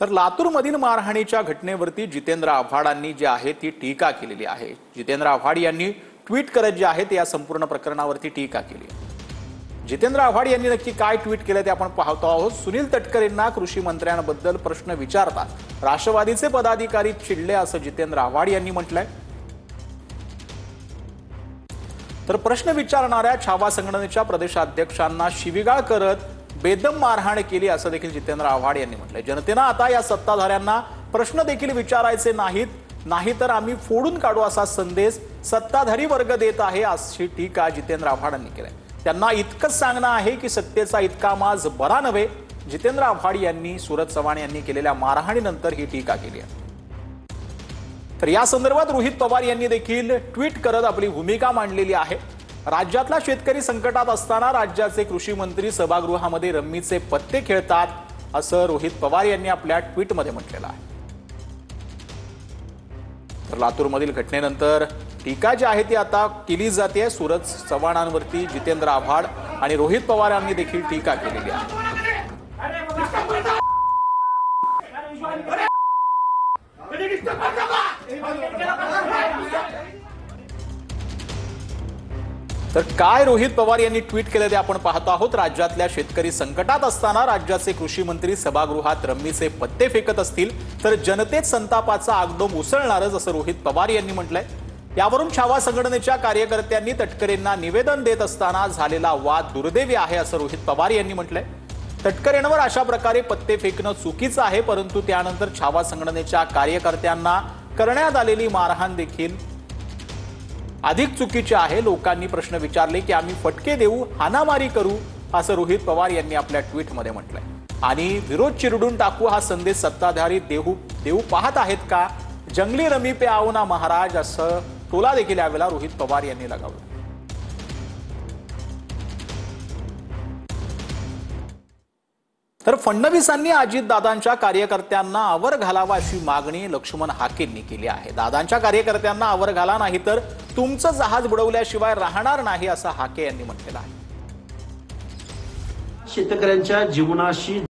तर लातूरमधील मारहाणीच्या घटनेवरती जितेंद्र आव्हाडांनी जी आहे ती टीका केलेली आहे। जितेंद्र आव्हाड यांनी ट्विट करत जे आहे ते या संपूर्ण प्रकरणावरती टीका केली आहे। जितेंद्र आव्हाड यांनी नक्की काय ट्विट केलं ते आपण पाहतो आहोत। सुनील तटकरेंना कृषी मंत्र्यांबद्दल प्रश्न विचारतात राष्ट्रवादीचे पदाधिकारी चिडले असं जितेंद्र आव्हाड यांनी म्हटलंय। तर प्रश्न विचारणाऱ्या छावा संघटनेच्या प्रदेशाध्यक्षांना शिवीगाळ करत बेदम मारहाण केली असं देखील जितेंद्र आव्हाड यांनी म्हटलंय। जनतेनं आता या सत्ताधाऱ्यांना प्रश्न देखील विचारायचे नाहीतर आम्ही फोडून काढू असा संदेश सत्ताधारी वर्ग देत आहे अशी टीका जितेंद्र आव्हाडांनी केली। त्यांना इतकंच सांगणं आहे की सत्तेचा इतका माज बरा नव्हे। जितेंद्र आव्हाड यांनी सूरज चव्हाण यांनी केलेल्या मारहाणीनंतर ही टीका केली आहे। तर या संदर्भात रोहित पवार यांनी देखील ट्विट करत आपली भूमिका मांडलेली आहे। राज्यातला शेतकरी संकटात असताना राज्याचे कृषी मंत्री सभागृहामध्ये रम्मीचे पत्ते खेळतात असं रोहित पवार यांनी आपल्या ट्विटमध्ये म्हटलेलं आहे। तर लातूरमधील घटनेनंतर टीका जी आहे ती आता केली जाते। सूरज चव्हाणांवरती जितेंद्र आव्हाड आणि रोहित पवार यांनी देखील टीका केलेली आहे। तर काय रोहित पवार यांनी ट्विट केलं ते आपण पाहतो आहोत। राज्यातल्या शेतकरी संकटात असताना राज्याचे कृषी मंत्री सभागृहात रम्मीचे पत्ते फेकत असतील तर जनतेत संतापाचा आगडोंब उसळणारच असं रोहित पवार यांनी म्हटलंय। यावरून छावा संघटनेच्या कार्यकर्त्यांनी तटकरेंना निवेदन देत असताना झालेला वाद दुर्दैवी आहे असं रोहित पवार यांनी म्हटलंय। तटकरेंवर अशा प्रकारे पत्ते फेकणं चुकीचं आहे, परंतु त्यानंतर छावा संघटनेच्या कार्यकर्त्यांना करण्यात आलेली मारहाण देखील अधिक चुकीचे आहे। लोकांनी प्रश्न विचारले की आम्ही फटके देऊ, हाणामारी करू असं रोहित पवार यांनी आपल्या ट्विटमध्ये म्हटलंय। आणि विरोध चिरडून टाकू हा संदेश सत्ताधारी देऊ पाहत आहेत का? जंगली रमी पे आओ ना महाराज असं टोला देखील यावेळेला रोहित पवार यांनी लगावला। तर फडणवीसांनी अजितदादांच्या कार्यकर्त्यांना आवर घालावा अशी मागणी लक्ष्मण हाकेंनी केली आहे। दादांच्या कार्यकर्त्यांना आवर घाला नाही तर तुमचं जहाज बुडवल्याशिवाय राहणार नाही असं हाके यांनी म्हटलेलं आहे। शेतकऱ्यांच्या जीवनाशी